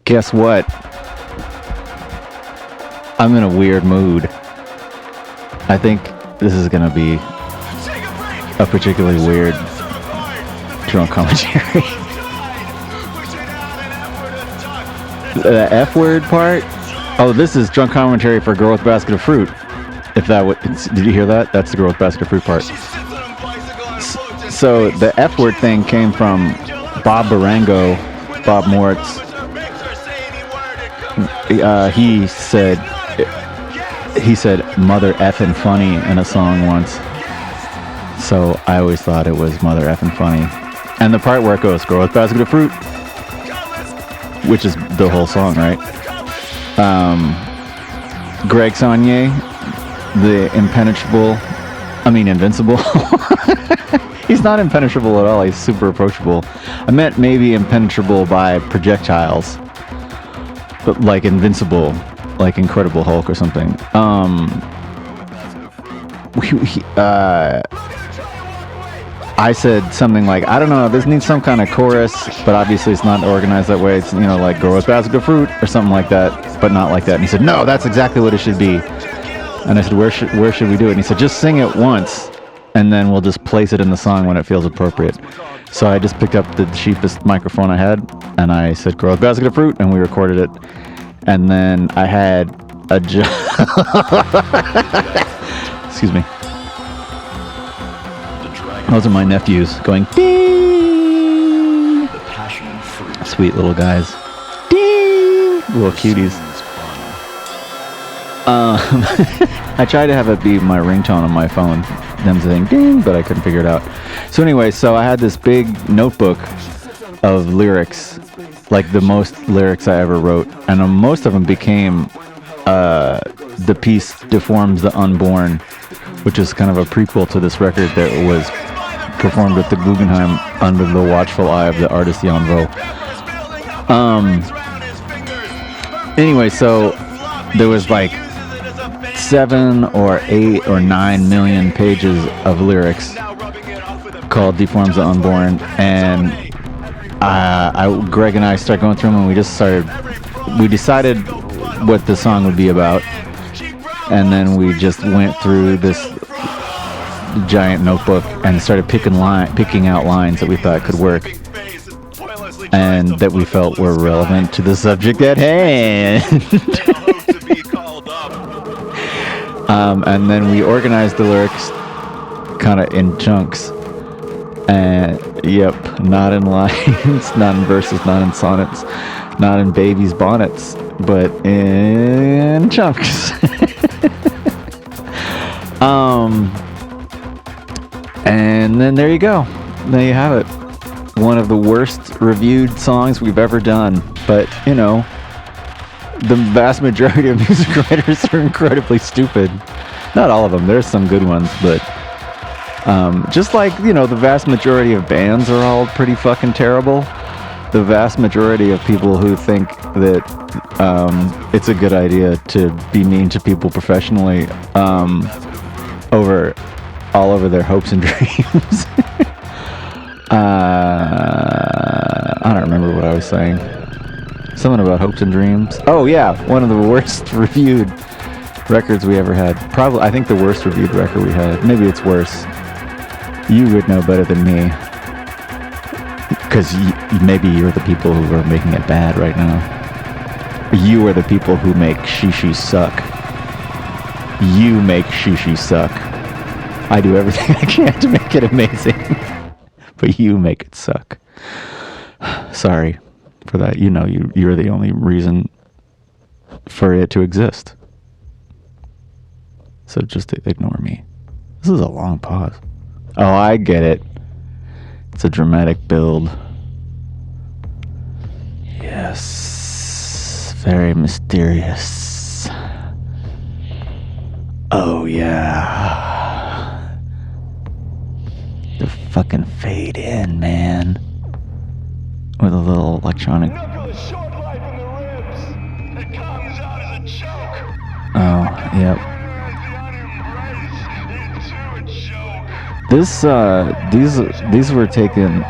Guess what? I'm in a weird mood. I think this is gonna be a particularly weird drunk commentary. The F word part? Oh, this is drunk commentary for Girl with Basket of Fruit. If that did you hear that? That's the Girl with Basket of Fruit part. So the F word thing came from Bob Barango, Bob Moritz. He said mother effing funny in a song once. So I always thought it was mother effing funny. And the part where it goes, Girl with Basket of Fruit, which is the whole song, right? Greg Saunier, the invincible. He's not impenetrable at all. He's super approachable. I meant maybe impenetrable by projectiles, but like invincible, like Incredible Hulk or something. I said something like, I don't know, this needs some kind of chorus, but obviously it's not organized that way. It's, like Girl with Basket of Fruit or something like that, but not like that. And he said, no, that's exactly what it should be. And I said, where should we do it? And he said, just sing it once, and then we'll just place it in the song when it feels appropriate. So I just picked up the cheapest microphone I had, and I said, Girl with Basket of Fruit, and we recorded it. And then I had a excuse me. Those are my nephews going, ding! Sweet little guys. Ding! Little cuties. I tried to have it be my ringtone on my phone, them saying ding, but I couldn't figure it out. So anyway, I had this big notebook of lyrics, like the most lyrics I ever wrote, and most of them became the piece Deforms the Unborn, which is kind of a prequel to this record that was performed at the Guggenheim under the watchful eye of the artist Jan Vo. Anyway, so there was like 7 or 8 or 9 million pages of lyrics called Deforms the Unborn, and Greg and I started going through them, and we decided what the song would be about, and then we just went through this giant notebook and started picking out lines that we thought could work and that we felt were relevant to the subject at hand. And then we organized the lyrics kind of in chunks, and not in lines, not in verses, not in sonnets, not in babies' bonnets, but in chunks. And then there you go. There you have it. One of the worst reviewed songs we've ever done. But, the vast majority of music writers are incredibly stupid. Not all of them. There's some good ones, but just like, the vast majority of bands are all pretty fucking terrible. The vast majority of people who think that it's a good idea to be mean to people professionally all over their hopes and dreams. I don't remember what I was saying. Something about hopes and dreams. Oh yeah, one of the worst reviewed records we ever had. Probably, I think the worst reviewed record we had. Maybe it's worse. You would know better than me, because maybe you're the people who are making it bad right now. You are the people who make Shishi suck. You make Shishi suck. I do everything I can to make it amazing, but you make it suck. Sorry for that. You're the only reason for it to exist. So just ignore me. This is a long pause. Oh, I get it. It's a dramatic build. Yes. Very mysterious. Oh, yeah. The fucking fade in, man. With a little electronic. Oh, yep. These were taken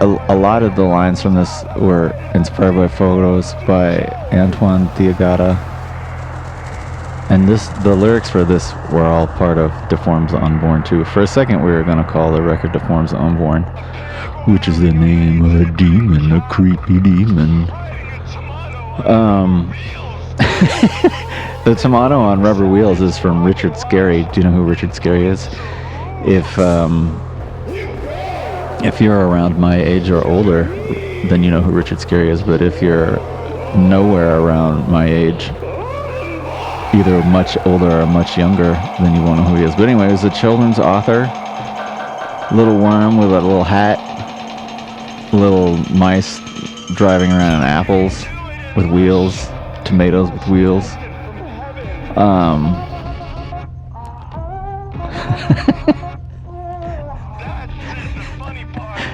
a lot of the lines from this were inspired by photos by Antoine Diagata. And the lyrics for this were all part of Deforms the Unborn too. For a second, we were gonna call the record Deforms the Unborn, which is the name of a demon, a creepy demon. The tomato on Rubber Wheels is from Richard Scarry. Do you know who Richard Scarry is? If you're around my age or older, then you know who Richard Scarry is. But if you're nowhere around my age, either much older or much younger, then you won't know who he is. But anyway, he was a children's author, little worm with a little hat, little mice driving around in apples with wheels, tomatoes with wheels.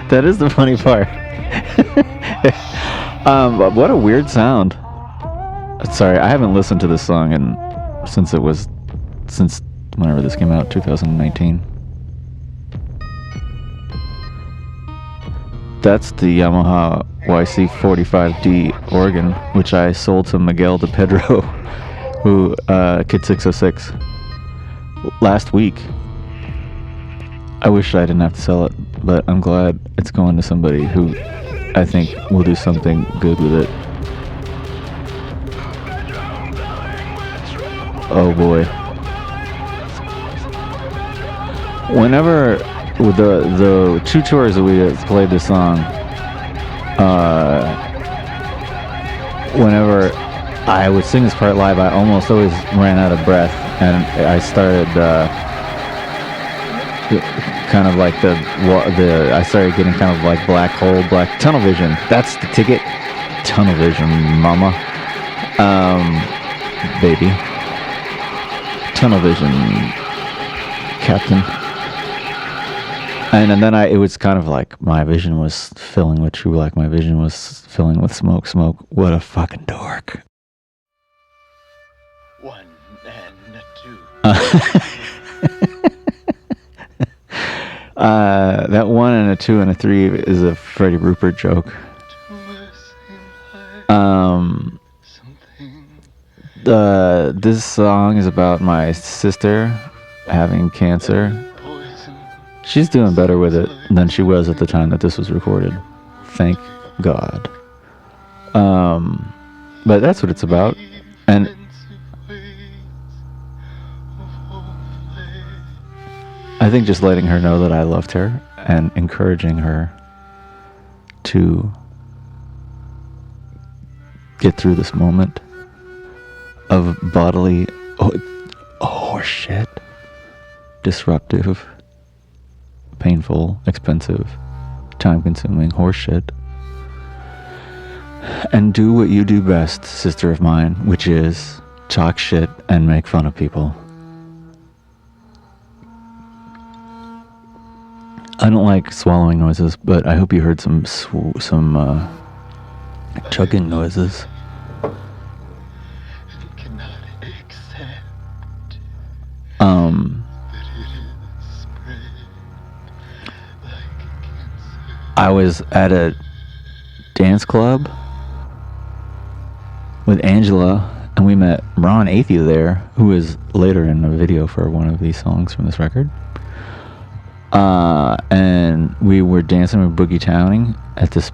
That is the funny part. What a weird sound. Sorry, I haven't listened to this song since whenever this came out, 2019. That's the Yamaha YC45D organ, which I sold to Miguel de Pedro, who Kid 606, last week. I wish I didn't have to sell it, but I'm glad it's going to somebody who I think will do something good with it. Oh boy. Whenever the two tours that we played this song, whenever I would sing this part live, I almost always ran out of breath, and I started kind of like I started getting kind of like black tunnel vision. That's the ticket. Tunnel vision, mama. Baby. Tunnel vision, Captain. And then it was kind of like my vision was filling with true black. My vision was filling with smoke. What a fucking dork. 1 and 2. That 1 and a 2 and a 3 is a Freddie Rupert joke. This song is about my sister having cancer. She's doing better with it than she was at the time that this was recorded. Thank God. But that's what it's about. And I think just letting her know that I loved her and encouraging her to get through this moment of bodily horseshit, disruptive, painful, expensive, time-consuming horseshit, and do what you do best, sister of mine, which is talk shit and make fun of people. I don't like swallowing noises, but I hope you heard some chugging noises. I was at a dance club with Angela, and we met Ron Athey there, who is later in a video for one of these songs from this record. And we were dancing with Boogie Towning at this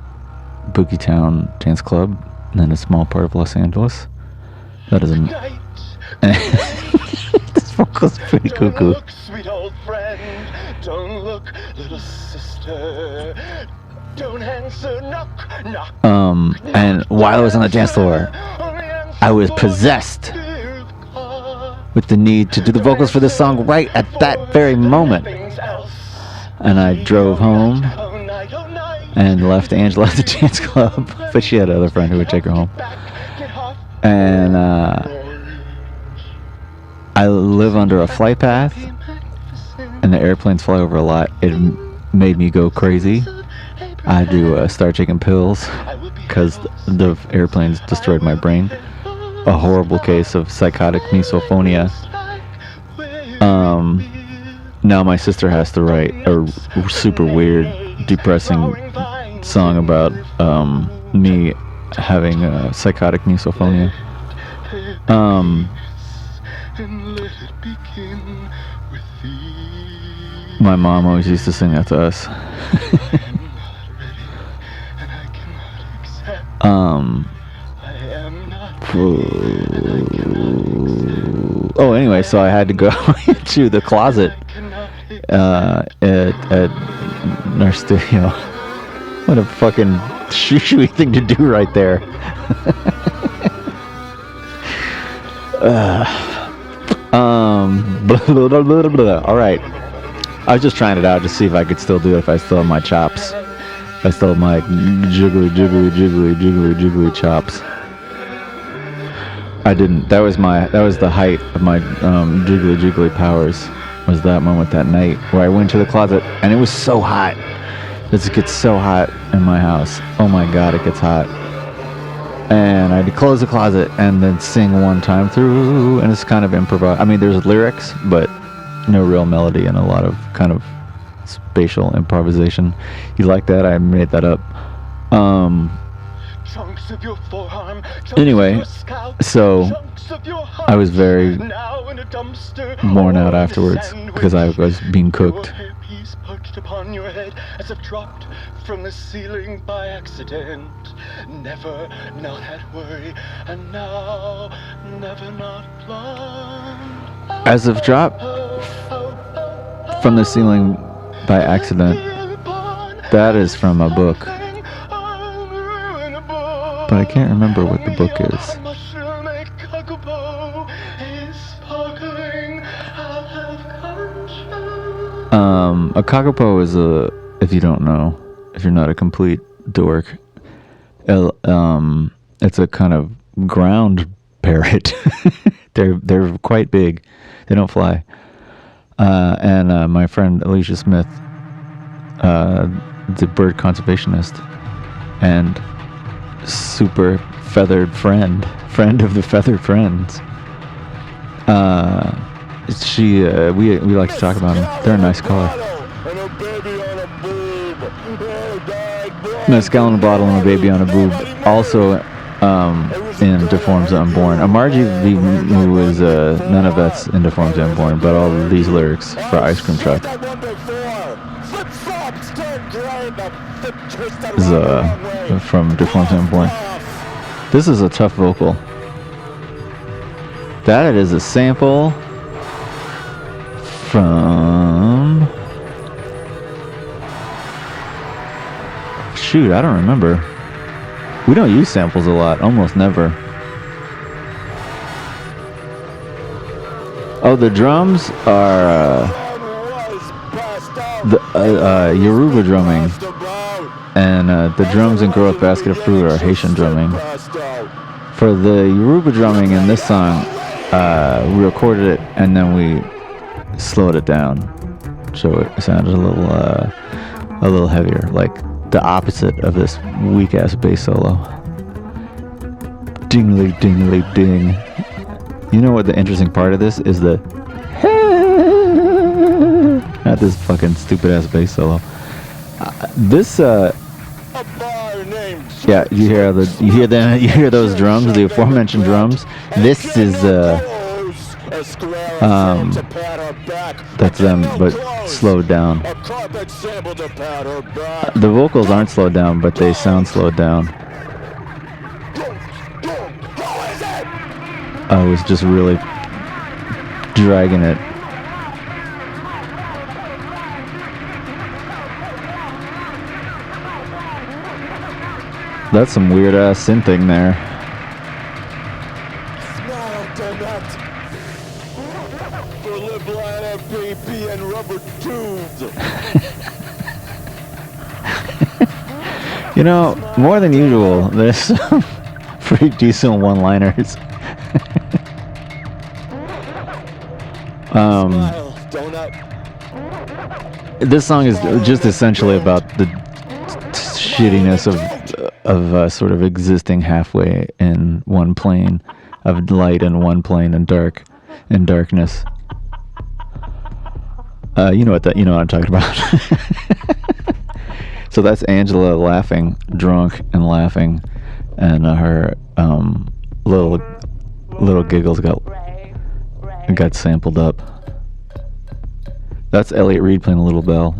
Boogie Town dance club in a small part of Los Angeles. That isn't. This vocal's pretty cuckoo. Look, sweet old friend. Don't look, little sister. Don't answer, knock. And while I was on the dance floor, I was possessed with the need to do the vocals for this song right at that very moment. And I drove home and left Angela at the dance club, but she had another friend who would take her home. And I live under a flight path, and the airplanes fly over a lot. It made me go crazy. I had to start taking pills because the airplanes destroyed my brain. A horrible case of psychotic misophonia. Now my sister has to write a super weird, depressing song about me having psychotic misophonia. And let it begin with thee. My mom always used to sing that to us. I am not ready, and I cannot accept. I am not ready, and I cannot accept. Oh, anyway, so I had to go to the closet I cannot accept. at our studio. What a fucking shoo-shoo thing to do right there. Blah, blah, blah, blah, blah. All right. I was just trying it out to see if I could still do it, if I still have my chops. If I still have my jiggly, jiggly, jiggly, jiggly, jiggly chops. I didn't. That was the height of my jiggly, jiggly powers. Was that moment that night where I went to the closet and it was so hot. It gets so hot in my house. Oh my god, it gets hot. And I had to close the closet and then sing one time through, and it's kind of improv. I mean, there's lyrics, but no real melody and a lot of kind of spatial improvisation. You like that? I made that up. Chunks of your forearm, chunks Anyway, of your scalp, so chunks of your heart, I was very now in a dumpster, worn out or in a afterwards sandwich. because I was being cooked. Your hairpiece perched upon your head as if dropped from the ceiling by accident. Never not had worry, and now never not planned. As if dropped from the ceiling by accident. That is from a book, but I can't remember what the book is. A kakapo is if you don't know, if you're not a complete dork, it's a kind of ground parrot. They're quite big. They don't fly. And my friend Alicia Smith, the bird conservationist and super feathered friend of the feathered friends. We like to talk about them. They're a nice color. A skull in a bottle and a baby on a boob. Also, in Deforms the Unborn. Margie V. Moo is none of that's in Deforms the Unborn, but all of these lyrics for Ice Cream Truck is from Deforms the Unborn. This is a tough vocal. That is a sample from... Shoot, I don't remember. We don't use samples a lot, almost never. Oh, the drums are the Yoruba drumming, and the drums in Grow Up Basket of Fruit are Haitian drumming. For the Yoruba drumming in this song, we recorded it and then we slowed it down, so it sounded a little heavier, like the opposite of this weak ass bass solo. Dingly dingly ding. You know what the interesting part of this is? The not this fucking stupid ass bass solo. Yeah, you hear those drums, the aforementioned drums. This is that's them, but slowed down. The vocals aren't slowed down, but they sound slowed down. I was just really dragging it. That's some weird ass synthing there. You know, more than usual, there's some pretty decent one-liners. This song is just essentially about the shittiness of sort of existing halfway in one plane of light and one plane in darkness. You know what I'm talking about. So that's Angela laughing, drunk and laughing, and her little giggles got sampled up. That's Elliot Reed playing a little bell.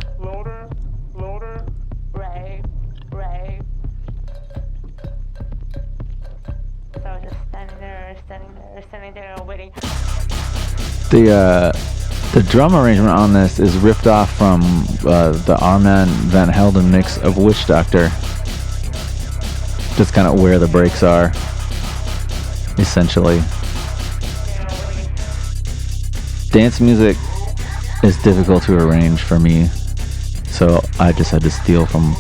So I was just standing there waiting. The drum arrangement on this is ripped off from the Armand Van Helden mix of Witch Doctor. Just kind of where the breaks are, essentially. Dance music is difficult to arrange for me, so I just had to steal from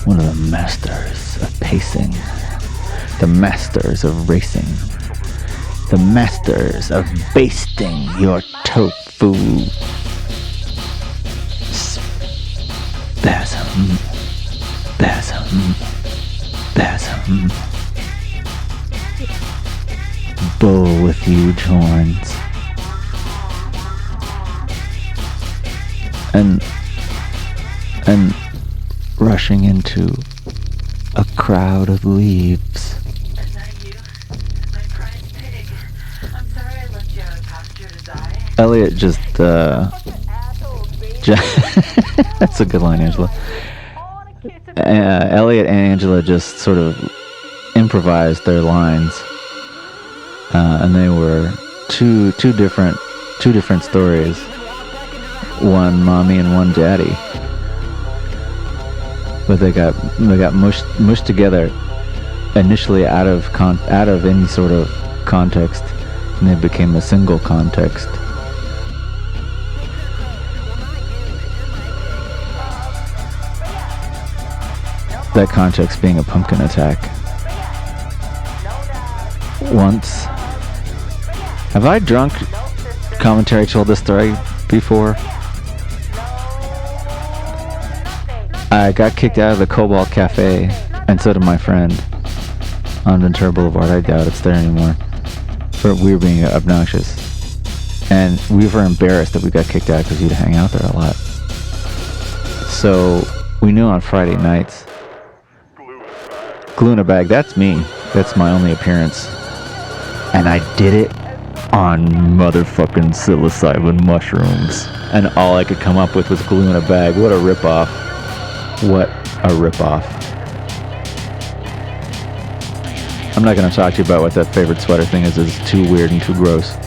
one of the masters of pacing, the masters of racing, the masters of basting your tofu. Spasm, spasm, spasm. Bull with huge horns. And rushing into a crowd of leaves. Is that you? My prize pig. I'm sorry I left you out of pasture to die. Elliot just, that's a good line, Angela. Elliot and Angela just sort of improvised their lines, and they were two different stories. One mommy and one daddy, but they got mushed together initially out of any sort of context, and they became a single context. That context being a pumpkin attack. Once, have I drunk commentary told this story before? I got kicked out of the Cobalt Cafe, and so did my friend, on Ventura Boulevard. I doubt it's there anymore. But we were being obnoxious. And we were embarrassed that we got kicked out because we'd hang out there a lot. So we knew on Friday nights, Glue in a Bag, that's me. That's my only appearance. And I did it on motherfucking psilocybin mushrooms. And all I could come up with was Glue in a Bag. What a ripoff. What a ripoff. I'm not going to talk to you about what that favorite sweater thing is. It's too weird and too gross.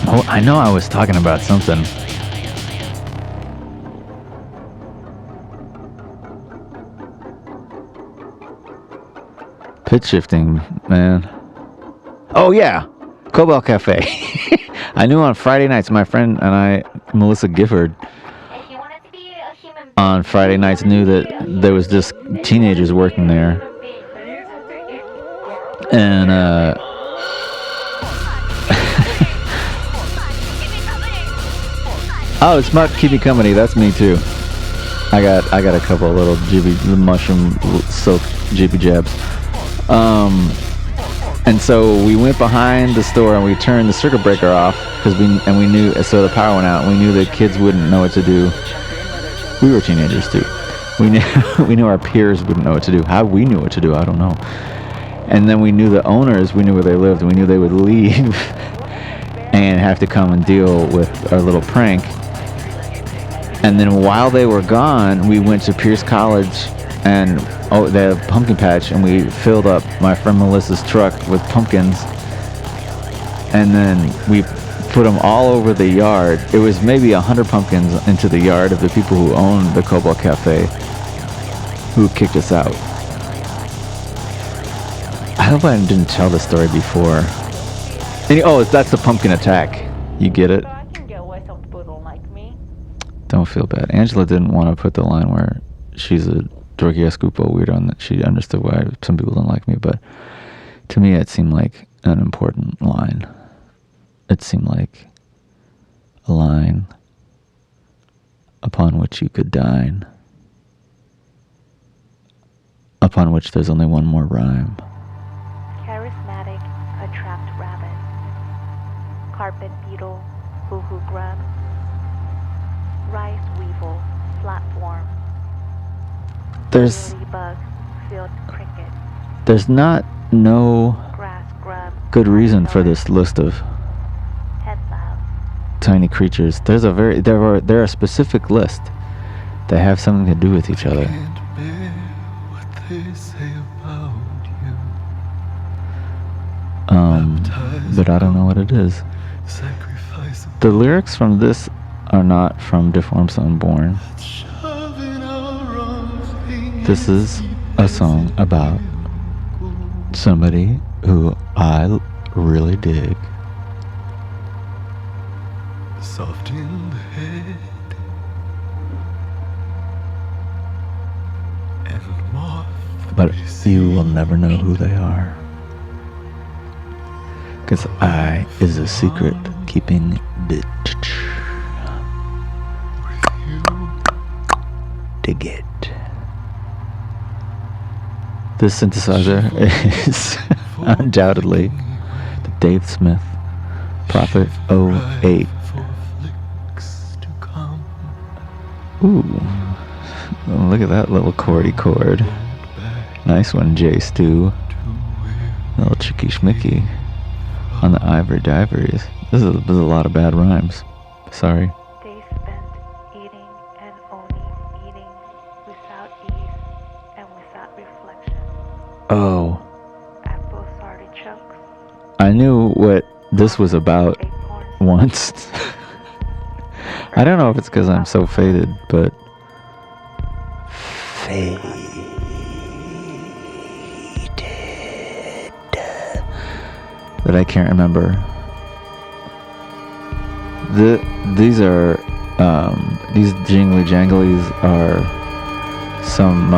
Oh, I know I was talking about something. Pitch shifting, man. Oh, yeah. Cobalt Cafe. I knew on Friday nights, my friend and I, Melissa Gifford, on Friday nights knew that there was just teenagers working there. And, oh, it's Mark Keep Me Company. That's me too. I got a couple of little mushroom soaked jibby jabs. And so we went behind the store and we turned the circuit breaker off because we knew, so the power went out. And we knew that kids wouldn't know what to do. We were teenagers too. We knew our peers wouldn't know what to do. How we knew what to do, I don't know. And then we knew the owners. We knew where they lived. And we knew they would leave and have to come and deal with our little prank. And then while they were gone, we went to Pierce College and they have pumpkin patch, and we filled up my friend Melissa's truck with pumpkins, and then we put them all over the yard. It was maybe 100 pumpkins into the yard of the people who owned the Cobalt Cafe, who kicked us out. I hope I didn't tell the story before. That's the pumpkin attack. You get it? I can get why some people don't like me. Don't feel bad. Angela didn't want to put the line where she's a Dorky Escupo weirdo and that she understood why some people don't like me, but to me it seemed like an important line. It seemed like a line upon which you could dine, upon which there's only one more rhyme. Charismatic, attract rabbit. Carpet beetle, hoo-hoo grub. platform. There's Ladybug, field cricket, no grass grub, good reason for caterpillar, this list of head louse. tiny creatures. There are a specific list that have something to do with each other. Can't bear what they say about you. But I don't know what it is. Sacrifice The lyrics from this are not from Deforms the Unborn. shoving our arms. This is a song about somebody who I really dig. Soft in the head and moth. But you will never know who they are. Cause I is a secret keeping bitch. Dig it. This synthesizer is undoubtedly the Dave Smith Prophet 08. For flicks to come Ooh. Oh, look at that little chordy chord. back Nice one, J Stu. to where Little chicky schmicky on the ivory diveries. This is a lot of bad rhymes. Sorry. They spent eating and only eating without ease and without reflection. Oh, Apples, artichokes, I knew what this was about acorns, once. I don't know if it's because I'm so faded, but that I can't remember. These jingly janglies are some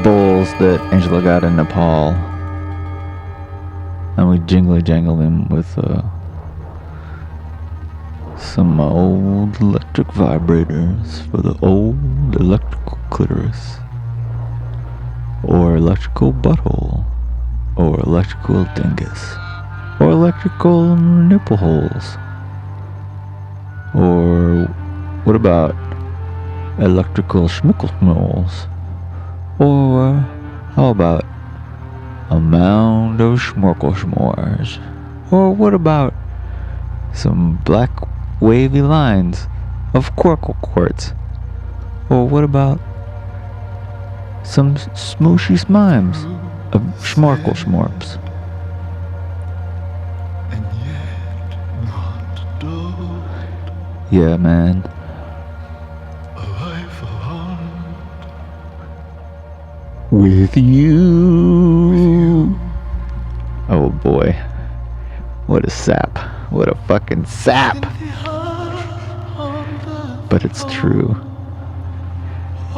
bowls that Angela got in Nepal, and we jingly jangle them with some old electric vibrators for the old electrical clitoris, or electrical butthole, or electrical dingus, or electrical nipple holes, or what about electrical schmickle-schmolls, or how about a mound of schmorkel-schmores, or what about some black wavy lines of quarkle quartz, or what about some smooshy smimes of schmorkel schmorps. and yet not dull. Yeah, man. A life alone With you. Oh boy. What a sap. What a fucking sap. But it's true.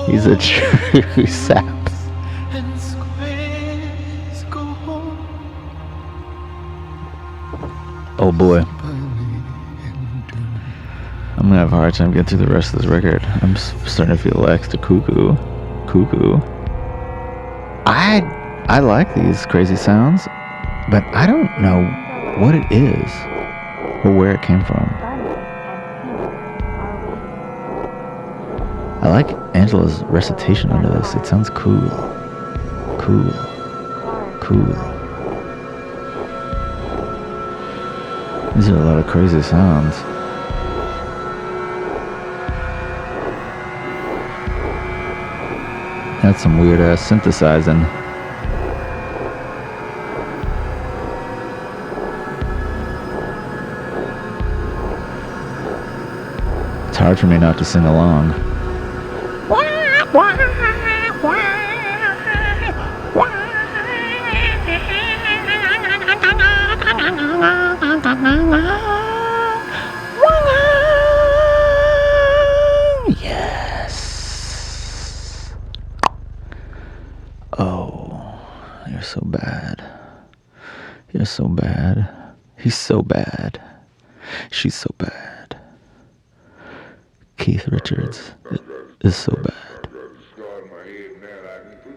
He's a true sap. and squares go home Oh boy. by me and do. I'm gonna have a hard time getting through the rest of this record. I'm starting to feel extra cuckoo. I like these crazy sounds, but I don't know what it is or where it came from. I like Angela's recitation under this. It sounds cool. Cool. These are a lot of crazy sounds. That's some weird ass synthesizing. It's hard for me not to sing along. Yes. Oh, you're so bad. You're so bad. He's so bad. She's so bad. Keith Richards is so bad.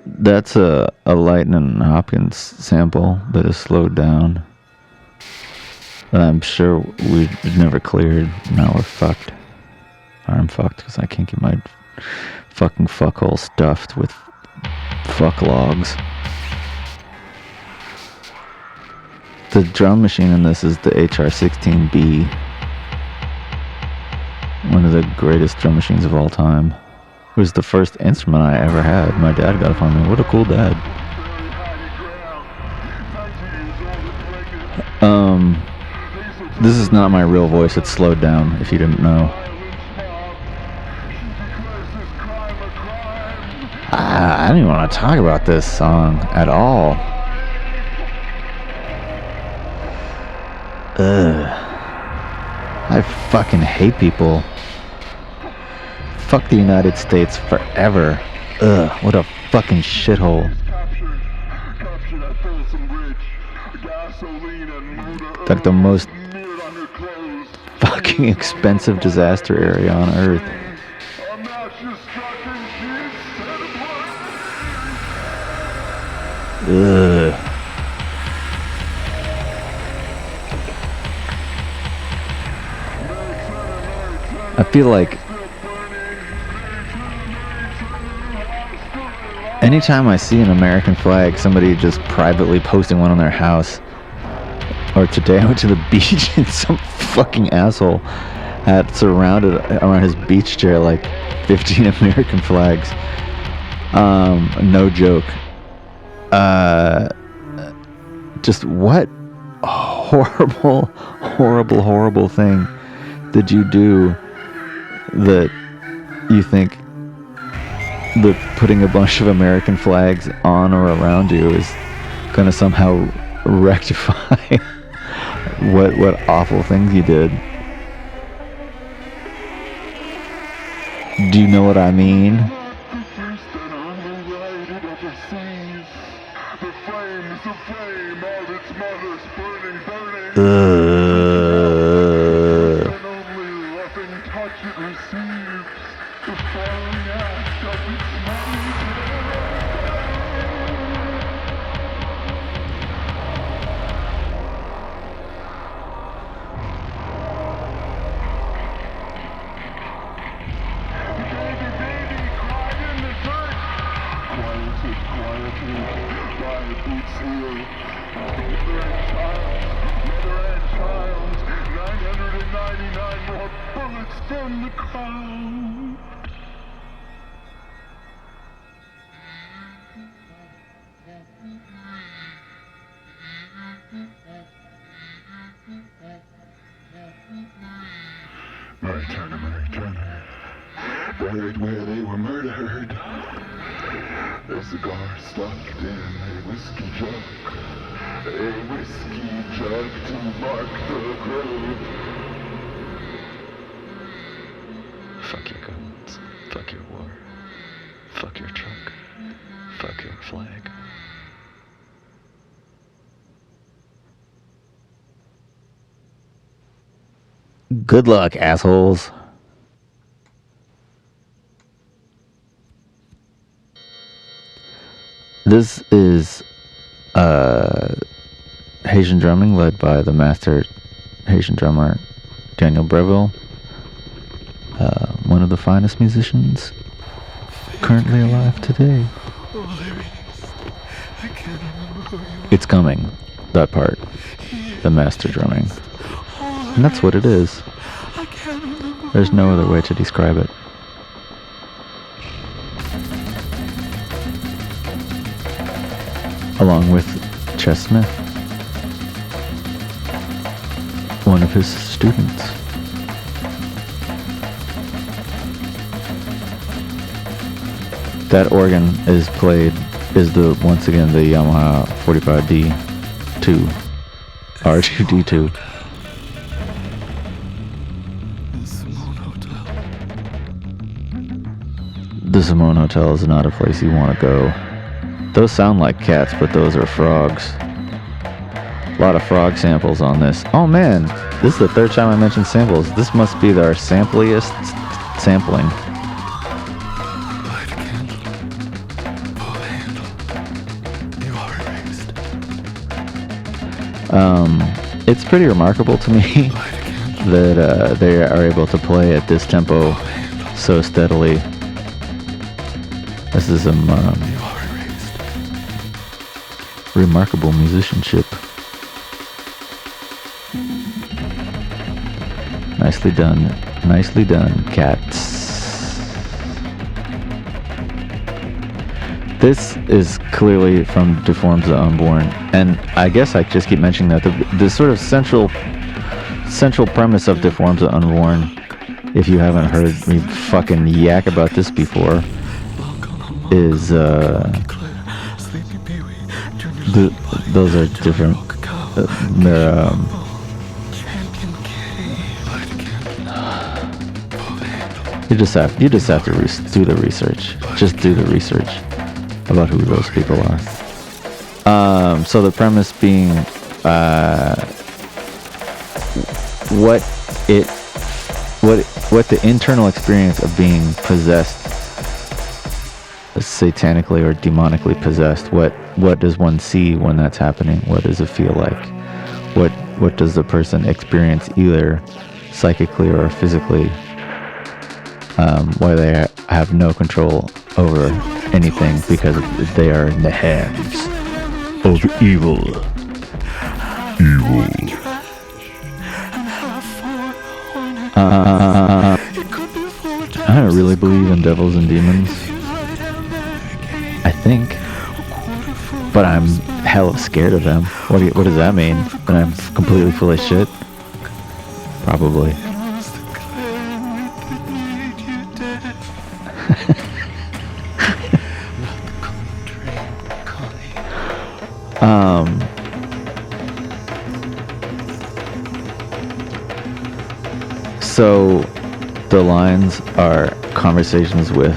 That's a Lightning Hopkins sample that is slowed down. That I'm sure we never cleared. Now we're fucked. I'm fucked because I can't get my fucking fuckhole stuffed with fuck logs. The drum machine in this is the HR-16B. One of the greatest drum machines of all time. It was the first instrument I ever had. My dad got it for me. What a cool dad. This is not my real voice. It's slowed down, if you didn't know. I don't even want to talk about this song at all. Ugh. I fucking hate people. Fuck the United States forever. Ugh, what a fucking shithole. Like the most fucking expensive disaster area on Earth. Ugh. I feel like anytime I see an American flag, somebody just privately posting one on their house. Or today I went to the beach and some fucking asshole had surrounded around his beach chair like 15 American flags. No joke. Just what horrible, horrible, horrible thing did you do that you think that putting a bunch of American flags on or around you is gonna somehow rectify what awful things you did? Do you know what I mean? Mary Turner, buried where they were murdered. Their cigar stuffed in a whiskey jug to mark the grave. Fuck your guns, fuck your war, fuck your truck, fuck your flag. Good luck, assholes. This is Haitian drumming led by the master Haitian drummer Daniel Breville, one of the finest musicians currently alive today. It's coming, that part, the master drumming. And that's what it is. There's no other way to describe it. Along with Chess Smith, one of his students. That organ is once again the Yamaha 45D2, R2D2. The Simone Hotel is not a place you want to go. Those sound like cats, but those are frogs. A lot of frog samples on this. Oh man, this is the third time I mentioned samples. This must be our sampliest sampling. It's pretty remarkable to me that they are able to play at this tempo so steadily. This is some remarkable musicianship. Nicely done, cats. This is clearly from Deforms the Unborn, and I guess I just keep mentioning that the sort of central premise of Deforms the Unborn, if you haven't heard me fucking yak about this before, is those are different. They're you just have to do the research. Just do the research about who those people are. So the premise being what the internal experience of being possessed, satanically or demonically possessed, what does one see when that's happening? What does it feel like? What does the person experience, either psychically or physically, where they have no control over anything because they are in the hands of evil. I don't really believe in devils and demons, I think, but I'm hella scared of them. What does that mean? That I'm completely full of shit? Probably. So the lines are conversations with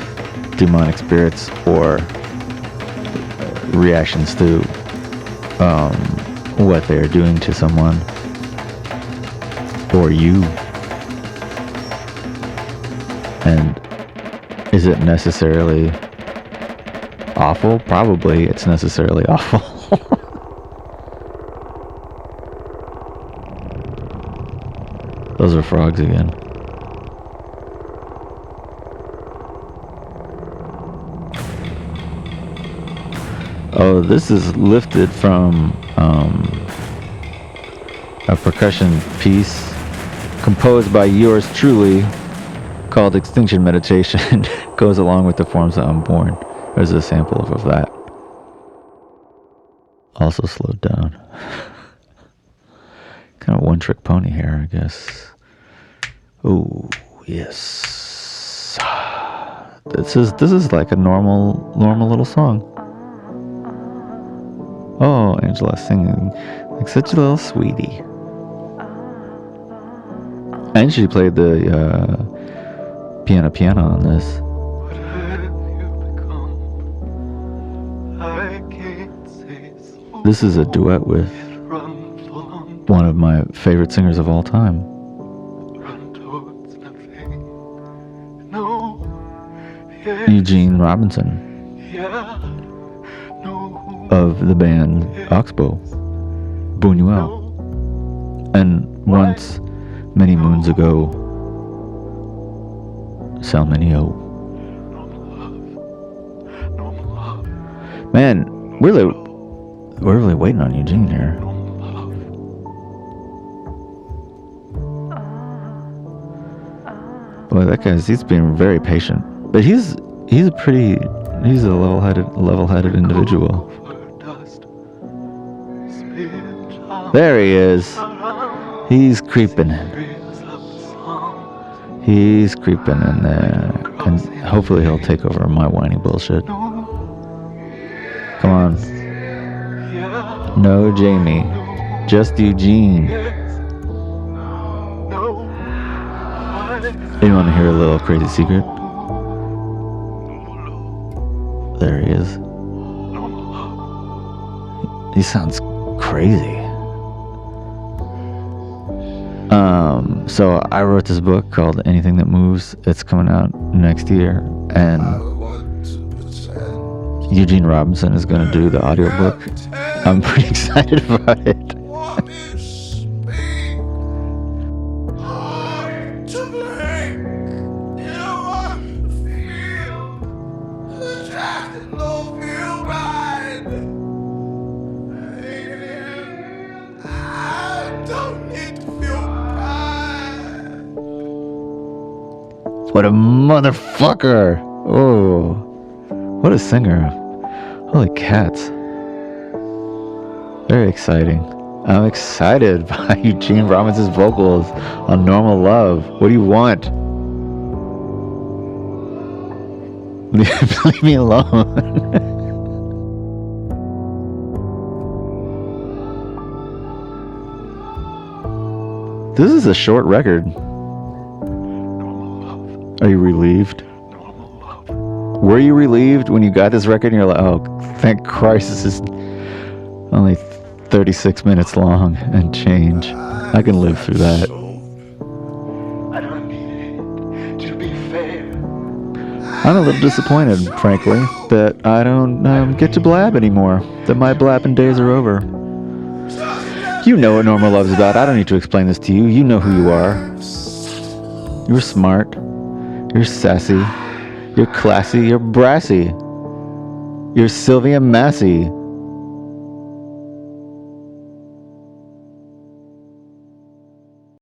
demonic spirits or reactions to what they are doing to someone or you. And is it necessarily awful? Probably it's necessarily awful. Those are frogs again. Oh, this is lifted from a percussion piece composed by yours truly called Extinction Meditation. Goes along with Deforms the Unborn. There's a sample of that. Also slowed down. Kind of one trick pony here, I guess. Oh, yes. This is like a normal little song. Oh, Angela singing like such a little sweetie. And she played the piano on this. What have you become? I can't say so. This is a duet with one of my favorite singers of all time. Run towards nothing. No. Yeah. Eugene Robinson Yeah. No. of the band Oxbow, Buñuel. And once, many moons ago, Salminio. Man, we're really waiting on Eugene here. Boy, that he's being very patient. But he's a level-headed individual. There he is. He's creeping in. He's creeping in there. And hopefully he'll take over my whiny bullshit. Come on. No Jamie. Just Eugene. You want to hear a little crazy secret? There he is. He sounds crazy. So I wrote this book called Anything That Moves. It's coming out next year, and Eugene Robinson is going to do the audiobook. I'm pretty excited about it. What a motherfucker! Oh, what a singer! Holy cats! Very exciting. I'm excited by Eugene Robbins' vocals on Normal Love. What do you want? Leave me alone. This is a short record. Are you relieved? Were you relieved when you got this record and you're like, oh, thank Christ, this is only 36 minutes long and change. I can live through that. I don't need it to be fair. I'm a little disappointed, frankly, that I don't get to blab anymore. That my blabbing days are over. You know what Normal Love's about. I don't need to explain this to you. You know who you are. You're smart. You're sassy. You're classy. You're brassy. You're Sylvia Massey.